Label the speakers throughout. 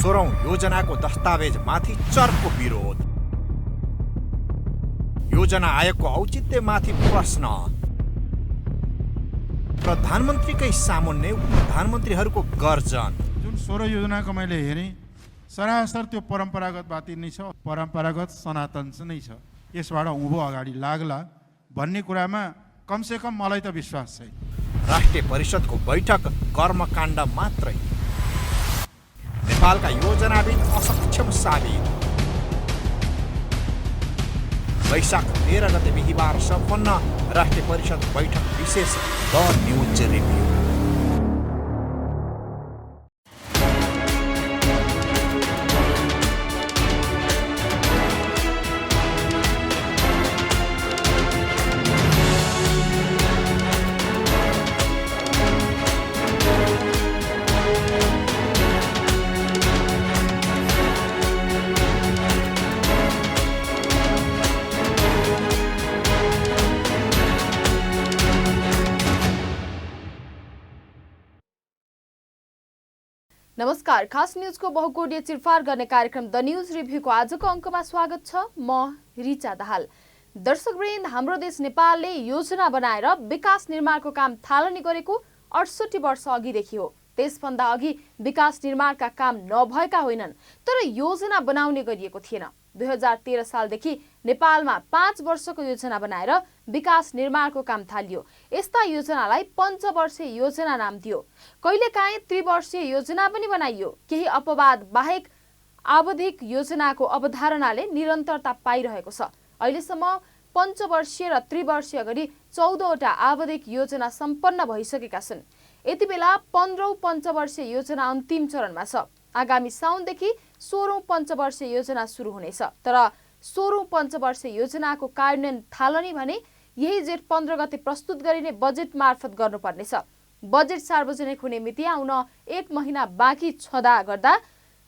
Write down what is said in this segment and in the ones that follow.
Speaker 1: 16औं योजनाको दस्तावेजमाथि चर्को विरोध। योजना आयोगको औचित्यमाथि प्रश्न। प्रधानमन्त्रीकै सामुन्ने प्रधानमन्त्रीहरूको गर्जन।
Speaker 2: जुन 16 योजनाको मैले हेरेँ सरासर त्यो परम्परागतवादी नै छ, परम्परागत सनातन नै छ। यसबाट उँभो अगाडि लाग्ला भन्ने कुरामा कमसेकम मलाई त विश्वास छैन।
Speaker 1: राष्ट्रिय परिषदको बैठक कर्मकाण्ड मात्रै। नेपालका योजनाविद असक्षम साबित। वैशाख 13 गते बिहिबार सम्पन्न राष्ट्रिय परिषद बैठक विशेष द न्युज रिभ्यू।
Speaker 3: नमस्कार, खास न्यूजको बहुकोणीय चिरफार गर्ने कार्यक्रम द न्यूज रिभ्यूको आजको अङ्कमा स्वागत छ। म रिचा दाहाल। दर्शकवृन्द, हाम्रो देश नेपालले योजना बनाएर विकास निर्माणको काम थालनी गरेको 68 वर्ष अघिदेखि हो। त्यसभन्दा अघि विकास निर्माणका काम नभएका होइनन्, तर योजना बनाउने गरिएको थिएन। 2013 सालदेखि नेपालमा 5 वर्षको योजना बनाएर विकास निर्माणको काम थालियो। यस्ता योजनालाई पञ्चवर्षीय योजना नाम दियो। कहिलेकाहीँ त्रिवर्षीय योजना पनि बनाइयो। केही अपवाद बाहेक आवधिक योजनाको अवधारणाले निरन्तरता पाइरहेको छ। अहिलेसम्म पञ्चवर्षीय र त्रिवर्षीय गरी 14वटा आवधिक योजना सम्पन्न भइसकेका छन्। यति बेला 15औं पञ्चवर्षीय योजना अन्तिम चरणमा छ। आगामी साउनदेखि 16औं पञ्चवर्षीय योजना सुरु हुनेछ। तर 16औं पञ्चवर्षीय योजनाको कार्यान्वयन थालनी भने यही जेठ 15 गते प्रस्तुत गरिने बजेट मार्फत गर्नुपर्नेछ। बजेट सार्वजनिक हुने मिति आउन 1 महिना बाँकी छँदा गर्दा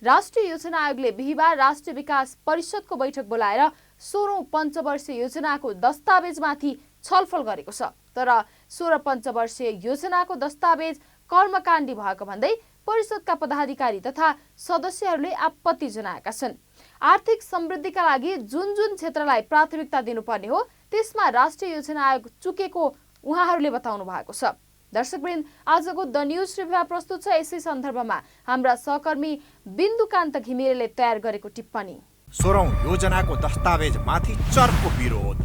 Speaker 3: राष्ट्रिय योजना आयोगले बिहिबार राष्ट्रिय विकास परिषदको बैठक बोलाएर 16औं पञ्चवर्षीय योजनाको दस्तावेजमाथि छलफल गरेको छ। तर 16 पञ्चवर्षीय योजनाको दस्तावेज कर्मकाण्डी भएको भन्दै परिषदका पदाधिकारी तथा सदस्यहरूले आपत्ति जनाएका छन्। आर्थिक समृद्धिका लागि जुन जुन क्षेत्रलाई प्राथमिकता दिनुपर्ने हो त्यसमा राष्ट्रिय योजना आयोग चुकेको उहाँहरूले बताउनु भएको छ। दर्शकवृन्द, आजको द न्युज रिभ्यू प्रस्तुत छ। यसै सन्दर्भमा हाम्रा सहकर्मी बिन्दुकान्त घिमिरेले तयार गरेको टिप्पणी।
Speaker 1: 16औं योजनाको दस्तावेजमाथि चर्को विरोध।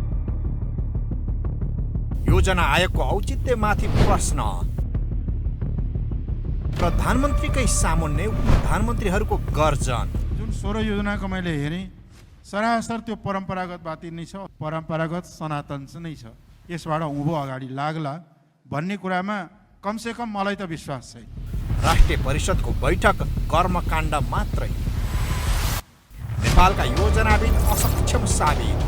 Speaker 1: योजना आयोगको औचित्यमाथि प्रश्न। प्रधानमन्त्रीकै सामुन्ने प्रधानमन्त्रीहरूको गर्जन।
Speaker 2: जुन 16 योजनाको मैले हेरेँ सरासर त्यो परम्परागतवादी नै छ, परम्परागत सनातन नै छ। यसबाट उँभो अगाडि लाग्ला भन्ने कुरामा कमसेकम मलाई त विश्वास छैन।
Speaker 1: राष्ट्रिय परिषदको बैठक कर्मकाण्ड मात्रै। नेपालका योजनाविद असक्षम साबित।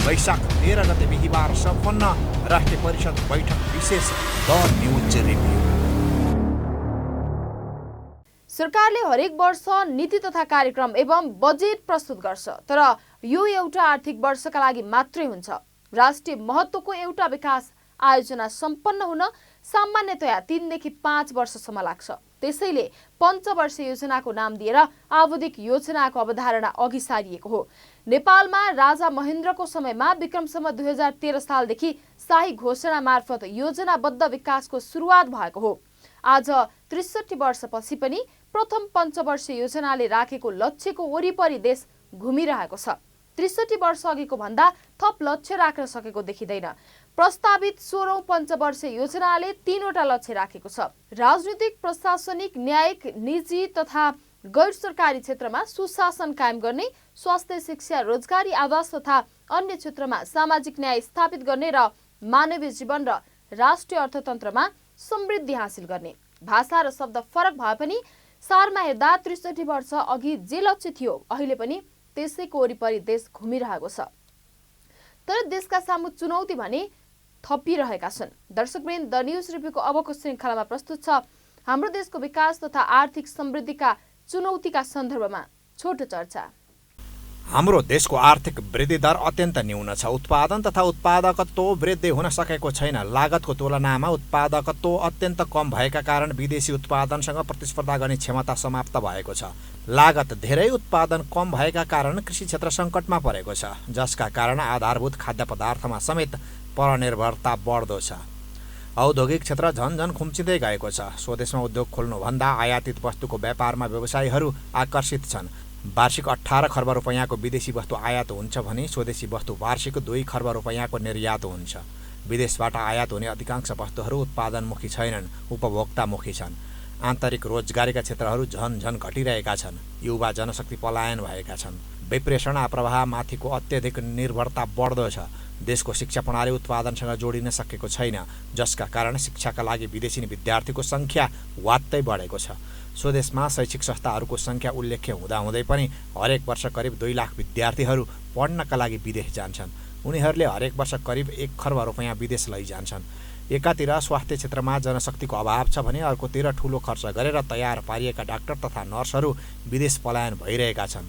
Speaker 1: वैशाख 13 गते बिहिबार सम्पन्न राष्ट्रिय परिषद बैठक विशेष द न्युज रिभ्यू।
Speaker 3: सरकारले हरेक वर्ष नीति तथा कार्यक्रम एवं बजेट प्रस्तुत गर्छ, तर यो एउटा आर्थिक वर्षका लागि मात्रै हुन्छ। राष्ट्रिय महत्त्वको एउटा विकास आयोजना सम्पन्न हुन सामान्यतया 3 देखि 5 वर्षसम्म लाग्छ। त्यसैले पञ्चवर्षीय योजनाको नाम दिएर आवधिक योजनाको अवधारणा अघि सारिएको हो। नेपालमा राजा महेन्द्रको समयमा विक्रमसम्म 2013 सालदेखि शाही घोषणा मार्फत योजनाबद्ध विकासको सुरुवात भएको हो। आज 63 वर्षपछि पनि प्रथम पञ्चवर्षीय योजनाले राखेको लक्ष्यको वरिपरि देश घुमिरहेको छ। 63 वर्ष अघिको भन्दा थप लक्ष्य राख्न सकेको देखिँदैन। प्रस्तावित 16औं पञ्चवर्षीय योजनाले 3वटा लक्ष्य राखेको छ। राजनीतिक, प्रशासनिक, न्यायिक, निजी तथा गैर सरकारी क्षेत्रमा सुशासन कायम गर्ने, स्वास्थ्य, शिक्षा, रोजगारी, आवास तथा अन्य क्षेत्रमा सामाजिक न्याय स्थापित गर्ने र मानवीय जीवन र राष्ट्रिय अर्थतन्त्रमा समृद्धि हासिल गर्ने। भाषा र शब्द फरक भए पनि सारमा हेर्दा 63 वर्ष अघि जे लक्ष्य थियो अहिले पनि त्यसैको वरिपरि देश घुमिरहेको छ। तर देशका सामु चुनौती भने थपिरहेका छन्। दर्शकवृन्द, द न्युज रिभ्यूको अबको श्रृङ्खलामा प्रस्तुत छ हाम्रो देशको विकास तथा आर्थिक समृद्धिका चुनौतीका सन्दर्भमा छोटो चर्चा।
Speaker 1: हाम्रो देशको आर्थिक वृद्धि दर अत्यन्त न्यून छ। उत्पादन तथा उत्पादकत्व वृद्धि हुन सकेको छैन। लागतको तुलनामा उत्पादकत्व अत्यन्त कम भएका कारण विदेशी उत्पादनसँग प्रतिस्पर्धा गर्ने क्षमता समाप्त भएको छ। लागत धेरै, उत्पादन कम भएका कारण कृषि क्षेत्र सङ्कटमा परेको छ, जसका कारण आधारभूत खाद्य पदार्थमा समेत परनिर्भरता बढ्दो छ। औद्योगिक क्षेत्र झनझन खुम्चिँदै गएको छ। स्वदेशमा उद्योग खोल्नुभन्दा आयातित वस्तुको व्यापारमा व्यवसायीहरू आकर्षित छन्। वार्षिक 18 खर्ब रुपैयाँको विदेशी वस्तु आयात हुन्छ भने स्वदेशी वस्तु वार्षिक 2 खर्ब रुपैयाँको निर्यात हुन्छ। विदेशबाट आयात हुने अधिकांश वस्तुहरू उत्पादनमुखी छैनन्, उपभोक्तामुखी छन्। आन्तरिक रोजगारीका क्षेत्रहरू झनझन घटिरहेका छन्। युवा जनशक्ति पलायन भएका छन्। विप्रेषण प्रवाहमाथिको अत्यधिक निर्भरता बढ्दो छ। देशको शिक्षा प्रणाली उत्पादनसँग जोडिन सकेको छैन, जसका कारण शिक्षाका लागि विदेशी विद्यार्थीको सङ्ख्या वात्तै बढेको छ। स्वदेशमा शैक्षिक संस्थाहरूको सङ्ख्या उल्लेख्य हुँदाहुँदै पनि हरेक वर्ष करिब 2 लाख विद्यार्थीहरू पढ्नका लागि विदेश जान्छन्। उनीहरूले हरेक वर्ष करिब 1 खर्ब रुपैयाँ विदेश लैजान्छन्। एकातिर स्वास्थ्य क्षेत्रमा जनशक्तिको अभाव छ भने अर्कोतिर ठूलो खर्च गरेर तयार पारिएका डाक्टर तथा नर्सहरू विदेश पलायन भइरहेका छन्।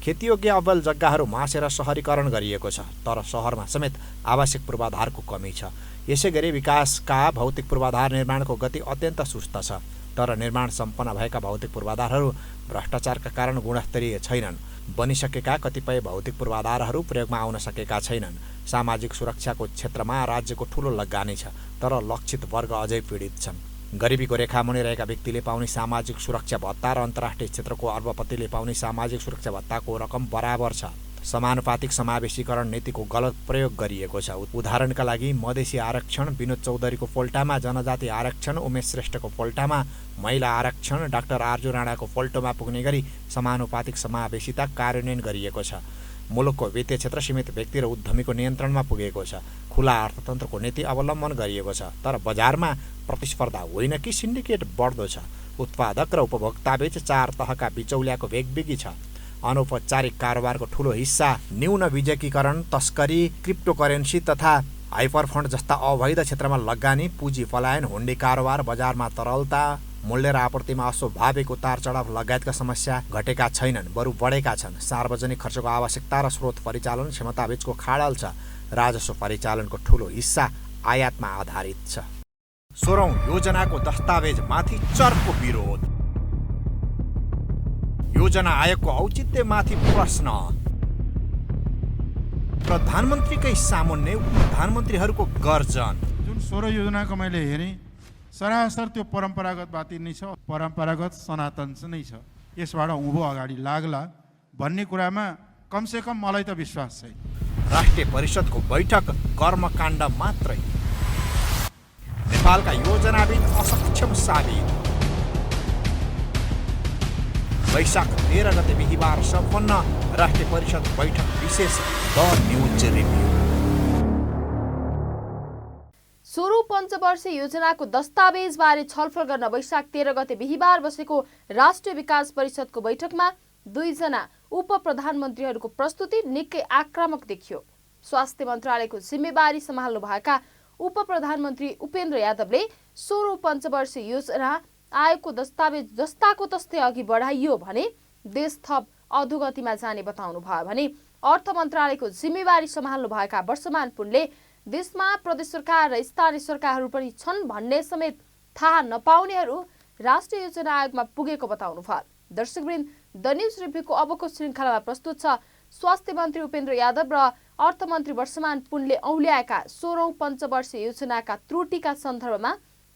Speaker 1: खेतीयोग्य अब्बल जग्गाहरू मासेर सहरीकरण गरिएको छ, तर सहरमा समेत आवश्यक पूर्वाधारको कमी छ। यसैगरी विकासका भौतिक पूर्वाधार निर्माणको गति अत्यन्त सुस्त छ, तर निर्माण सम्पन्न भएका भौतिक पूर्वाधारहरू भ्रष्टाचारका कारण गुणस्तरीय छैनन्। बनिसकेका कतिपय भौतिक पूर्वाधारहरू प्रयोगमा आउन सकेका छैनन्। सामाजिक सुरक्षाको क्षेत्रमा राज्यको ठूलो लगानी छ, तर लक्षित वर्ग अझै पीडित छन्। गरिबीको रेखामुनि रहेका व्यक्तिले पाउने सामाजिक सुरक्षा भत्ता र अन्तर्राष्ट्रिय क्षेत्रको अर्बपतिले पाउने सामाजिक सुरक्षा भत्ताको रकम बराबर छ। समानुपातिक समावेशीकरण नीतिको गलत प्रयोग गरिएको छ। उदाहरणका लागि मधेसी आरक्षण विनोद चौधरीको पोल्टामा, जनजाति आरक्षण उमेश श्रेष्ठको पोल्टामा, महिला आरक्षण डाक्टर आर्जु राणाको पोल्टोमा पुग्ने गरी समानुपातिक समावेशिता कार्यान्वयन गरिएको छ। मुलुकको वित्तीय क्षेत्र सीमित व्यक्ति र उद्यमीको नियन्त्रणमा पुगेको छ। खुला अर्थतन्त्रको नीति अवलम्बन गरिएको छ, तर बजारमा प्रतिस्पर्धा होइन कि सिन्डिकेट बढ्दो छ। उत्पादक र उपभोक्ताबीच 4 तहका बिचौलियाको वेगवेगी छ। अनौपचारिक कारोबारको ठूलो हिस्सा न्यून विवेकीकरण, तस्करी, क्रिप्टोकरेन्सी तथा हाइपरफन्ड जस्ता अवैध क्षेत्रमा लगानी, पुँजी पलायन, हुन्डी कारोबार, बजारमा तरलता, मूल्य र आपूर्तिमा अस्वाभाविक उतार चढाव लगायतका समस्या घटेका छैनन्, बरु बढेका छन्। सार्वजनिक खर्चको आवश्यकता र स्रोत परिचालन क्षमताबीचको खाडल छ। राजस्व परिचालनको ठूलो हिस्सा आयातमा आधारित छ। 16औं योजनाको दस्तावेजमाथि चर्को विरोध। योजना आयोगको औचित्यमाथि प्रश्न। प्रधानमन्त्रीकै सामुन्ने प्रधानमन्त्रीहरूको गर्जन।
Speaker 2: जुन 16 योजनाको मैले हेरेँ, सरासर त्यो परम्परागत बाती नै छ, परम्परागत सनातन नै छ। यसबाट उँभो अगाडि लाग्ला भन्ने कुरामा कमसेकम मलाई त विश्वास छैन।
Speaker 1: राष्ट्रिय परिषदको बैठक कर्मकाण्ड मात्रै। नेपालका योजनाविद असक्षम साबित। वैशाख 13 गते बिहिबार सम्पन्न राष्ट्रिय परिषद बैठक विशेष द न्युज रिभ्यू।
Speaker 3: 16औं पञ्चवर्षीय योजनाको दस्तावेजबारे छलफल गर्न वैशाख 13 गते बिहिबार बसेको राष्ट्रिय विकास परिषदको बैठकमा 2 जना उप प्रधानमन्त्रीहरूको प्रस्तुति निकै आक्रामक देखियो। स्वास्थ्य मन्त्रालयको जिम्मेवारी सम्हाल्नुभएका उप प्रधानमन्त्री उपेन्द्र यादवले 16औं पञ्चवर्षीय योजना आयोगको दस्तावेज जस्ताको तस्तै अघि बढाइयो भने देश थप अधोगतिमा जाने बताउनुभयो भने अर्थ मन्त्रालयको जिम्मेवारी सम्हाल्नुभएका वर्षमान पुनले देशमा प्रदेश सरकार र स्थानीय सरकारहरू पनि छन् भन्ने समेत थाहा नपाउनेहरू राष्ट्रिय योजना आयोगमा पुगेको बताउनुभयो। दर्शकवृन्द, द न्युज रिभ्यूको अबको श्रृङ्खलामा प्रस्तुत छ स्वास्थ्य मन्त्री उपेन्द्र यादव र अर्थमन्त्री वर्षमान पुनले औल्याएका 16औं पञ्चवर्षीय योजनाका त्रुटिका सन्दर्भमा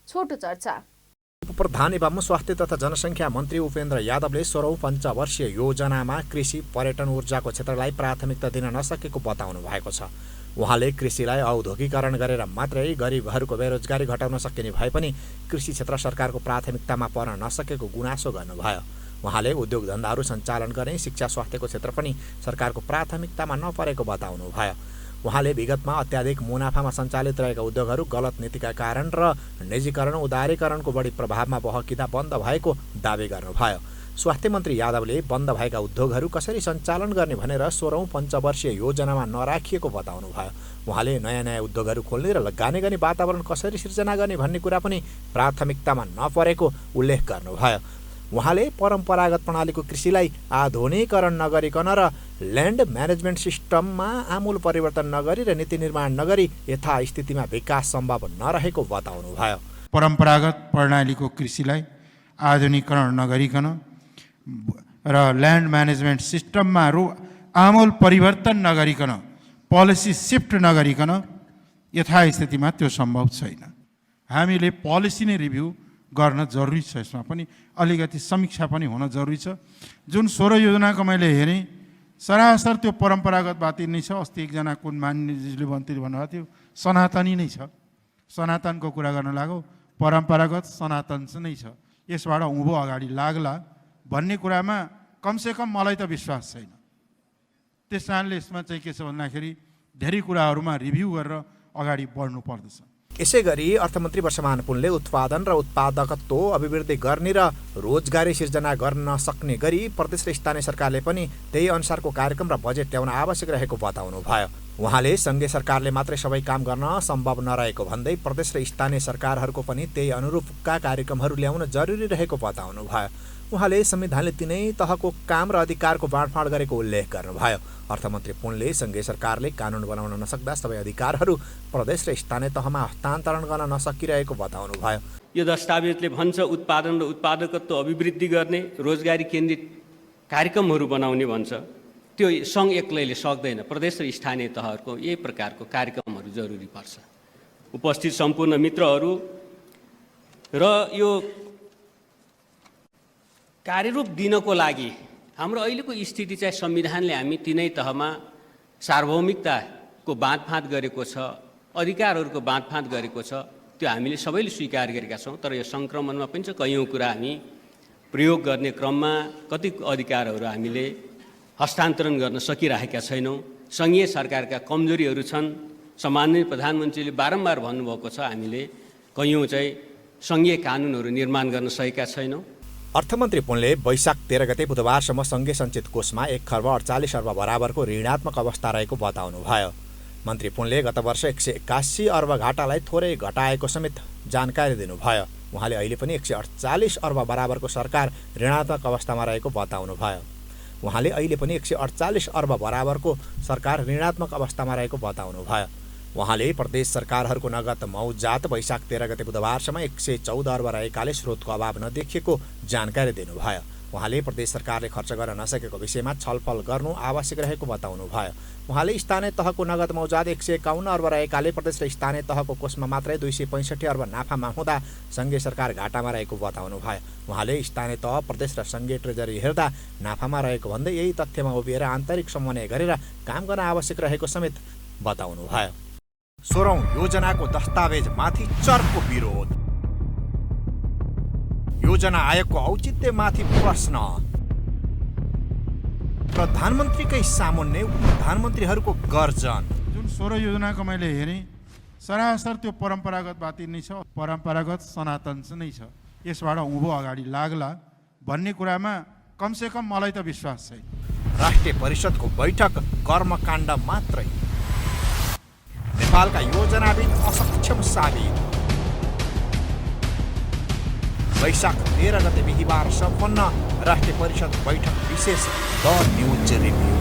Speaker 3: छोटो चर्चा।
Speaker 1: प्रधान एवं स्वास्थ्य तथा जनसङ्ख्या मन्त्री उपेन्द्र यादवले 16औं पञ्चवर्षीय योजनामा कृषि, पर्यटन, ऊर्जाको क्षेत्रलाई प्राथमिकता दिन नसकेको बताउनु भएको छ। उहाँले कृषिलाई औद्योगिकरण गरेर मात्रै गरिबहरूको बेरोजगारी घटाउन सकिने भए पनि कृषि क्षेत्र सरकारको प्राथमिकतामा पर्न नसकेको गुनासो गर्नुभयो। उहाँले उद्योग धन्दाहरू सञ्चालन गर्ने, शिक्षा, स्वास्थ्यको क्षेत्र पनि सरकारको प्राथमिकतामा नपरेको बताउनुभयो। उहाँले विगतमा अत्याधिक मुनाफामा सञ्चालित रहेका उद्योगहरू गलत नीतिका कारण र निजीकरण, उदारीकरणको बढी प्रभावमा बहकिँदा बन्द भएको दावी गर्नुभयो। स्वास्थ्य मन्त्री यादवले बन्द भएका उद्योगहरू कसरी सञ्चालन गर्ने भनेर 16औं पञ्चवर्षीय योजनामा नराखिएको बताउनुभयो। उहाँले नयाँ नयाँ उद्योगहरू खोल्ने र लगानी गर्ने वातावरण कसरी सिर्जना गर्ने भन्ने कुरा पनि प्राथमिकतामा नपरेको उल्लेख गर्नुभयो। उहाँले परम्परागत प्रणालीको कृषिलाई आधुनिकीकरण नगरिकन र ल्यान्ड म्यानेजमेन्ट सिस्टममा आमूल परिवर्तन नगरी र नीति निर्माण नगरी यथास्थितिमा विकास सम्भव नरहेको बताउनुभयो।
Speaker 2: परम्परागत प्रणालीको कृषिलाई आधुनिकीकरण नगरिकन र ल्यान्ड म्यानेजमेन्ट सिस्टममा आमूल परिवर्तन नगरिकन पोलिसी सिफ्ट नगरिकन यथास्थितिमा त्यो सम्भव छैन। हामीले पोलिसी नै रिभ्यू गर्न जरुरी छ। यसमा पनि अलिकति समीक्षा पनि हुन जरुरी छ। जुन 16 योजनाको मैले हेरेँ सरासर त्यो परम्परागत बाती नै छ। अस्ति एकजना कुन मान्यजीले मन्त्री भन्नुभएको थियो सनातनी नै छ। सनातनको कुरा गर्न लाग्यो, परम्परागत सनातन नै छ। यसबाट उँभो अगाडि लाग्ला भन्ने कुरामा कमसेकम मलाई त विश्वास छैन। त्यस कारणले यसमा चाहिँ के छ भन्दाखेरि धेरै कुराहरूमा रिभ्यू गरेर अगाडि बढ्नु पर्दछ।
Speaker 1: यसै गरी अर्थमन्त्री वर्षमान पुनले उत्पादन र उत्पादकत्व अभिवृद्धि गर्ने र रोजगारी सिर्जना गर्न सक्ने गरी प्रदेश र स्थानीय सरकारले पनि त्यही अनुसारको कार्यक्रम र बजेट ल्याउन आवश्यक रहेको बताउनुभयो। उहाँले सङ्घीय सरकारले मात्रै सबै काम गर्न सम्भव नरहेको भन्दै प्रदेश र स्थानीय सरकारहरूको पनि त्यही अनुरूपका कार्यक्रमहरू ल्याउन जरुरी रहेको बताउनुभयो। उहाँले संविधानले तिनै तहको काम र अधिकारको बाँडफाँड गरेको उल्लेख गर्नुभयो। अर्थमन्त्री पुनले सङ्घीय सरकारले कानुन बनाउन नसक्दा सबै अधिकारहरू प्रदेश र स्थानीय तहमा हस्तान्तरण गर्न नसकिरहेको बताउनुभयो।
Speaker 4: यो दस्तावेजले भन्छ उत्पादन र उत्पादकत्व अभिवृद्धि गर्ने रोजगारी केन्द्रित कार्यक्रमहरू बनाउने भन्छ। त्यो सङ्घ एक्लैले सक्दैन। प्रदेश र स्थानीय तहहरूको यही प्रकारको कार्यक्रमहरू जरुरी पर्छ। उपस्थित सम्पूर्ण मित्रहरू र यो कार्यरूप दिनको लागि हाम्रो अहिलेको स्थिति चाहिँ संविधानले हामी तिनै तहमा सार्वभौमिकताको बाँडफाँड गरेको छ, अधिकारहरूको बाँडफाँड गरेको छ। त्यो हामीले सबैले स्वीकार गरेका छौँ। तर यो सङ्क्रमणमा पनि छ कैयौँ कुरा हामी प्रयोग गर्ने क्रममा कति अधिकारहरू हामीले हस्तान्तरण गर्न सकिरहेका छैनौँ। सङ्घीय सरकारका कमजोरीहरू छन्। सम्माननीय प्रधानमन्त्रीले बारम्बार भन्नुभएको छ हामीले कैयौँ चाहिँ सङ्घीय कानुनहरू निर्माण गर्न सकेका छैनौँ।
Speaker 1: अर्थमन्त्री पुनले वैशाख 13 गते बुधबारसम्म सङ्घीय सञ्चित कोषमा 1 खर्ब 48 अर्ब बराबरको ऋणात्मक अवस्था रहेको बताउनुभयो। मन्त्री पुनले गत वर्ष 181 अर्ब घाटालाई थोरै घटाएको समेत जानकारी दिनुभयो। उहाँले अहिले पनि 148 अर्ब बराबरको सरकार ऋणात्मक अवस्थामा रहेको बताउनुभयो। उहाँले अहिले पनि 148 अर्ब बराबरको सरकार ऋणात्मक अवस्थामा रहेको बताउनुभयो। उहाँले प्रदेश सरकारहरूको नगद मौजात वैशाख 13 गते बुधबारसम्म 114 अर्ब रहेकाले स्रोतको अभाव नदेखिएको जानकारी दिनुभयो। उहाँले प्रदेश सरकारले खर्च गर्न नसकेको विषयमा छलफल गर्नु आवश्यक रहेको बताउनुभयो। उहाँले स्थानीय तहको नगद मौजात 151 अर्ब रहेकाले प्रदेश र स्थानीय तहको कोषमा मात्रै 265 अर्ब नाफामा हुँदा सङ्घीय सरकार घाटामा रहेको बताउनुभयो। उहाँले स्थानीय तह प्रदेश र सङ्घीय ट्रेजरी हेर्दा नाफामा रहेको भन्दै यही तथ्यमा उभिएर आन्तरिक समन्वय गरेर काम गर्न आवश्यक रहेको समेत बताउनुभयो। 16औं योजनाको दस्तावेजमाथि चर्को विरोध। योजना आयोगको औचित्यमाथि प्रश्न। प्रधानमन्त्रीकै सामुन्ने प्रधानमन्त्रीहरूको गर्जन।
Speaker 2: जुन 16 योजनाको मैले हेरेँ सरासर त्यो परम्परागत बाती नै छ। परम्परागत सनातन नै छ। यसबाट उँभो अगाडि लाग्ला भन्ने कुरामा कमसेकम मलाई त विश्वास छैन।
Speaker 1: राष्ट्रिय परिषदको बैठक कर्मकाण्ड मात्रै। नेपालका योजनाविद असक्षम साबित। वैशाख 13 गते बिहिबार सम्पन्न राष्ट्रिय परिषद बैठक विशेष द न्युज रिभ्यू।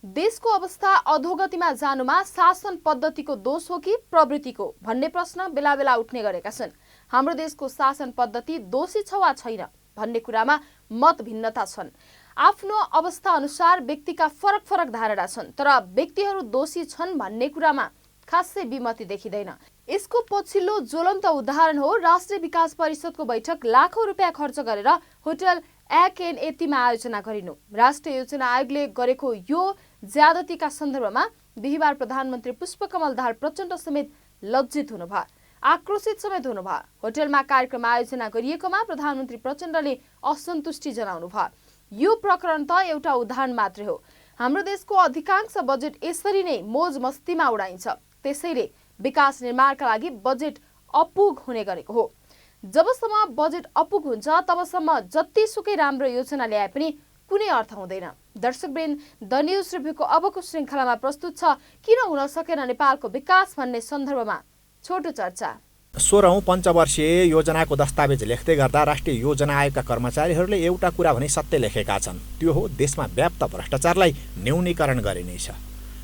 Speaker 3: देशको अवस्था अधोगतिमा जानुमा शासन पद्धतिको दोष हो कि प्रवृत्तिको भन्ने प्रश्न बेला बेला उठ्ने गरेका छन्। हाम्रो देशको शासन पद्धति दोषी छ वा छैन भन्ने कुरामा मत भिन्नता छन्। आफ्नो अवस्था अनुसार व्यक्तिका फरक फरक धारणा छन्। तर व्यक्तिहरू दोषी छन् भन्ने कुरामा खासै विमति देखिँदैन। यसको पछिल्लो ज्वलन्त उदाहरण हो राष्ट्रिय विकास परिषदको बैठक लाखौं रुपियाँ खर्च गरेर होटल AKN-80मा आयोजना गरिनु। राष्ट्रिय योजना आयोगले गरेको यो ज्यादतीका सन्दर्भमा बिहिबार प्रधानमन्त्री पुष्पकमल दाहाल प्रचण्ड समेत लज्जित हुनुभयो, आक्रोशित समेत हुनुभयो। होटलमा कार्यक्रम आयोजना गरिएकोमा प्रधानमन्त्री प्रचण्डले असन्तुष्टि जनाउनु भयो। यो प्रकरण त एउटा उदाहरण मात्रै हो। हाम्रो देशको अधिकांश बजेट यसरी नै मोज मस्तीमा उडाइन्छ। त्यसैले विकास निर्माणका लागि बजेट अपुग हुने गरेको हो। जबसम्म बजेट अपुग हुन्छ तबसम्म जतिसुकै राम्रो योजना ल्याए पनि कुनै अर्थ हुँदैन। दर्शकवृन्द, द न्युज रिभ्यूको अबको श्रृङ्खलामा प्रस्तुत छ किन हुन सकेन नेपालको विकास भन्ने सन्दर्भमा छोटो चर्चा।
Speaker 1: 16औं पञ्चवर्षीय योजनाको दस्तावेज लेख्दै गर्दा राष्ट्रिय योजना आयोगका कर्मचारीहरूले एउटा कुरा भने सत्य लेखेका छन्। त्यो हो देशमा व्याप्त भ्रष्टाचारलाई न्यूनीकरण गरिनेछ।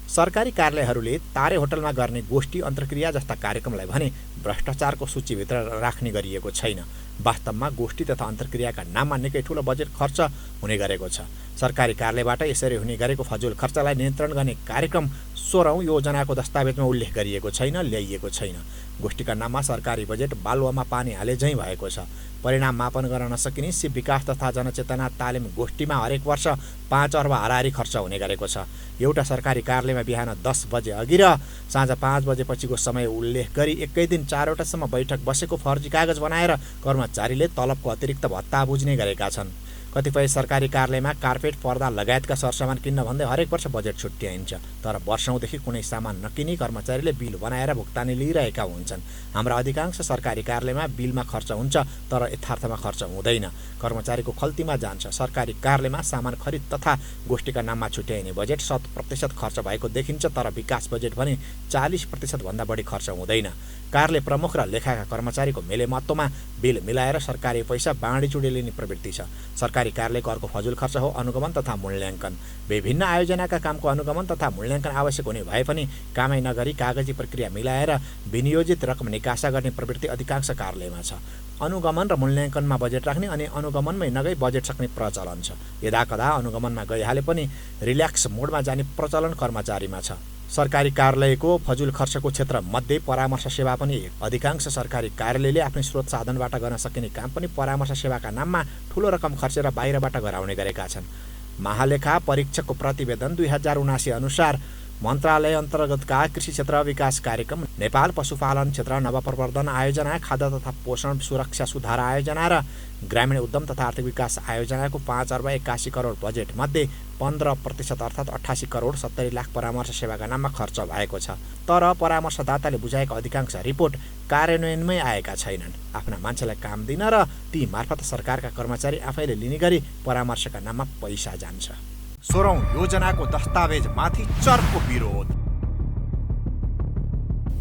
Speaker 1: सरकारी कार्यालयहरूले तारे होटलमा गर्ने गोष्ठी अन्तर्क्रिया जस्ता कार्यक्रमलाई भने भ्रष्टाचारको सूचीभित्र राख्ने गरिएको छैन। वास्तवमा गोष्ठी तथा अन्तर्क्रियाका नाममा निकै ठुलो बजेट खर्च हुने गरेको छ। सरकारी कार्यालयबाट यसरी हुने गरेको फजुल खर्चलाई नियन्त्रण गर्ने कार्यक्रम 16औं योजनाको दस्तावेजमा उल्लेख गरिएको छैन, ल्याइएको छैन। गोष्ठीका नाममा सरकारी बजेट बालुवामा पानी हाले झैँ भएको छ। परिणाम मापन गर्न नसकिने सिप विकास तथा जनचेतना तालिम गोष्ठीमा हरेक वर्ष 5 अर्ब हाराहारी खर्च हुने गरेको छ। एउटा सरकारी कार्यालयमा बिहान 10 बजे अघि र साँझ 5 बजेपछिको समय उल्लेख गरी एकै दिन 4वटासम्म बैठक बसेको फर्जी कागज बनाएर कर्मचारीले तलबको अतिरिक्त भत्ता बुझ्ने गरेका छन्। कतिपय सरकारी कार्यालयमा कार्पेट, पर्दा लगायतका सरसामान किन्न भन्दै हरेक वर्ष बजेट छुट्याइन्छ, तर वर्षौँदेखि कुनै सामान नकिनी कर्मचारीले बिल बनाएर भुक्तानी लिइरहेका हुन्छन्। हाम्रा अधिकांश सरकारी कार्यालयमा बिलमा खर्च हुन्छ, तर यथार्थमा खर्च हुँदैन, कर्मचारीको खल्तीमा जान्छ। सरकारी कार्यालयमा सामान खरिद तथा गोष्ठीका नाममा छुट्याइने बजेट 100% खर्च भएको देखिन्छ, तर विकास बजेट भने 40% भन्दा बढी खर्च हुँदैन। कार्यालय प्रमुख र लेखाका कर्मचारीको मेलेमत्वमा बिल मिलाएर सरकारी पैसा बाँडीचुँडी लिने प्रवृत्ति छ। सरकारी कार्यालयको अर्को फजुल खर्च हो अनुगमन तथा मूल्याङ्कन। विभिन्न आयोजनाका कामको अनुगमन तथा मूल्याङ्कन आवश्यक हुने भए पनि कामै नगरी कागजी प्रक्रिया मिलाएर विनियोजित रकम निकासा गर्ने प्रवृत्ति अधिकांश कार्यालयमा छ। अनुगमन र मूल्याङ्कनमा बजेट राख्ने अनि अनुगमनमै नगई बजेट सक्ने प्रचलन छ। यदाकदा अनुगमनमा गइहाले पनि रिल्याक्स मोडमा जाने प्रचलन कर्मचारीमा छ। सरकारी कार्यालयको फजुल खर्चको क्षेत्र मध्ये परामर्श सेवा पनि एक। अधिकांश सरकारी कार्यालयले आफ्नै स्रोत साधनबाट गर्न सकिने काम पनि परामर्श सेवाका नाममा ठूलो रकम खर्चेर बाहिरबाट गराउने गरेका छन्। महालेखा परीक्षकको प्रतिवेदन 2079 अनुसार मन्त्रालय अन्तर्गतका कृषि क्षेत्र विकास कार्यक्रम, नेपाल पशुपालन क्षेत्र नवप्रवर्धन आयोजना, खाद्य तथा पोषण सुरक्षा सुधार आयोजना र ग्रामीण उद्यम तथा आर्थिक विकास आयोजनाको 5 अर्ब 81 करोड बजेट मध्ये 15% अर्थात् 88 करोड 70 लाख परामर्श सेवाका नाममा खर्च भएको छ। तर परामर्शदाताले बुझाएका अधिकांश रिपोर्ट कार्यान्वयनमै आएका छैनन्। आफ्ना मान्छेलाई काम दिन र ती मार्फत सरकारका कर्मचारी आफैले लिने गरी परामर्शका नाममा पैसा जान्छ। 16औं योजनाको दस्तावेजमाथि चर्को विरोध।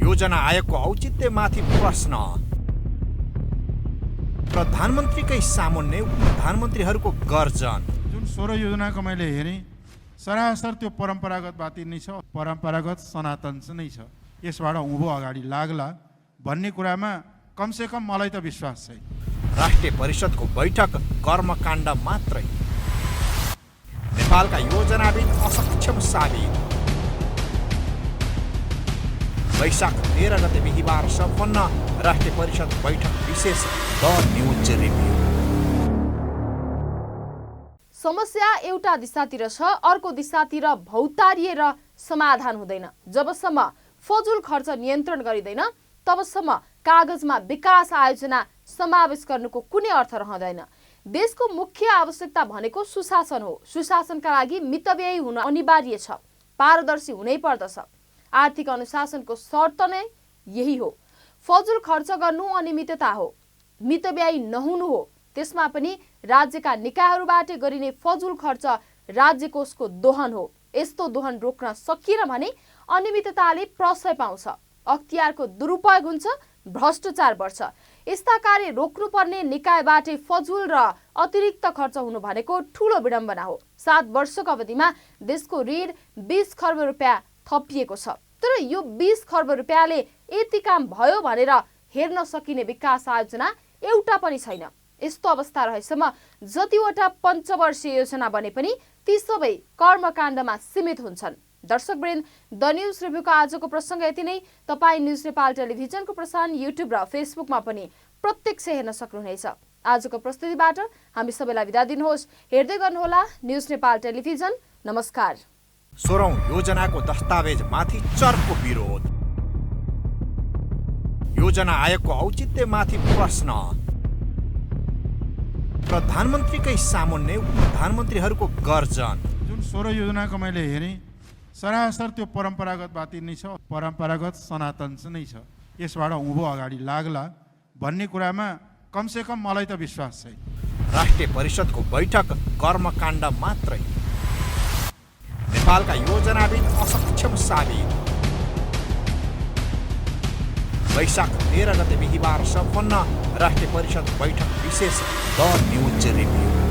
Speaker 1: योजना आयोगको औचित्यमाथि प्रश्न। प्रधानमन्त्रीकै सामुन्ने प्रधानमन्त्रीहरूको गर्जन।
Speaker 2: जुन 16 योजनाको मैले हेरेँ सरासर त्यो परम्परागतवादी नै छ, परम्परागत सनातन नै छ। यसबाट उँभो अगाडि लाग्ला भन्ने कुरामा कमसेकम मलाई त विश्वास छ।
Speaker 1: राष्ट्रिय परिषदको बैठक कर्मकाण्ड मात्रै। नेपालका योजनाविद असक्षम साबित। वैशाख 13 गते बिहिबार सम्पन्न राष्ट्रिय परिषद बैठक विशेष द न्युज रिभ्यू।
Speaker 3: समस्या एउटा दिशातिर छ, अर्को दिशातिर भौतारिएर समाधान हुँदैन। जबसम्म फजुल खर्च नियन्त्रण गरिँदैन तबसम्म कागजमा विकास आयोजना समावेश गर्नुको कुनै अर्थ रहँदैन। देशको मुख्य आवश्यकता भनेको सुशासन हो। सुशासनका लागि मितव्ययी हुन अनिवार्य छ, पारदर्शी हुनै पर्दछ। आर्थिक अनुशासनको शर्त नै यही हो। फजुल खर्च गर्नु अनियमितता हो, मितव्ययी नहुनु हो। त्यसमा पनि राज्यका निकायहरूबाट गरिने फजुल खर्च राज्य कोषको दोहन हो। यस्तो दोहन रोक्न सकिएन भने अनियमितताले प्रश्रय पाउँछ, अख्तियारको दुरुपयोग हुन्छ, भ्रष्टाचार बढ्छ। यस्ता कार्य रोक्नुपर्ने निकायबाटै फजुल र अतिरिक्त खर्च हुनु भनेको ठूलो विडम्बना हो। 7 वर्षको अवधिमा देशको ऋण 20 खर्ब रुपियाँ थपिएको छ, तर यो 20 खर्ब रुपियाँले यति काम भयो भनेर हेर्न सकिने विकास आयोजना एउटा पनि छैन। यस्तो अवस्था रहेसम्म जतिवटा पञ्चवर्षीय योजना बने पनि ती सबै कर्मकाण्डमा सीमित हुन्छन्। दर्शकवृन्द, द न्युज रिभ्यूको आजको प्रसङ्ग यति नै। तपाईँ न्युज नेपाल टेलिभिजनको प्रसारण युट्युब र फेसबुकमा पनि प्रत्यक्ष हेर्न सक्नुहुनेछ। आजको प्रस्तुतिबाट हामी सबैलाई बिदा दिनुहोस्। हेर्दै गर्नुहोला न्युज नेपाल टेलिभिजन। नमस्कार।
Speaker 1: 16औं योजनाको दस्तावेजमाथि चर्को विरोध। योजना आयोगको औचित्यमाथि प्रश्न। प्रधानमन्त्रीकै सामुन्ने प्रधानमन्त्रीहरूको गर्जन।
Speaker 2: जुन 16 योजनाको मैले हेरेँ सरासर त्यो परम्परागतवादी नै छ, परम्परागत सनातन नै छ। यसबाट उँभो अगाडि लाग्ला भन्ने कुरामा कमसेकम मलाई त विश्वास छ।
Speaker 1: राष्ट्रिय परिषदको बैठक कर्मकाण्ड मात्रै। नेपालका योजनाविद असक्षम साबित। वैशाख 13 गते बिहिबार सम्पन्न राष्ट्रिय परिषद बैठक विशेष द न्युज रिभ्यू।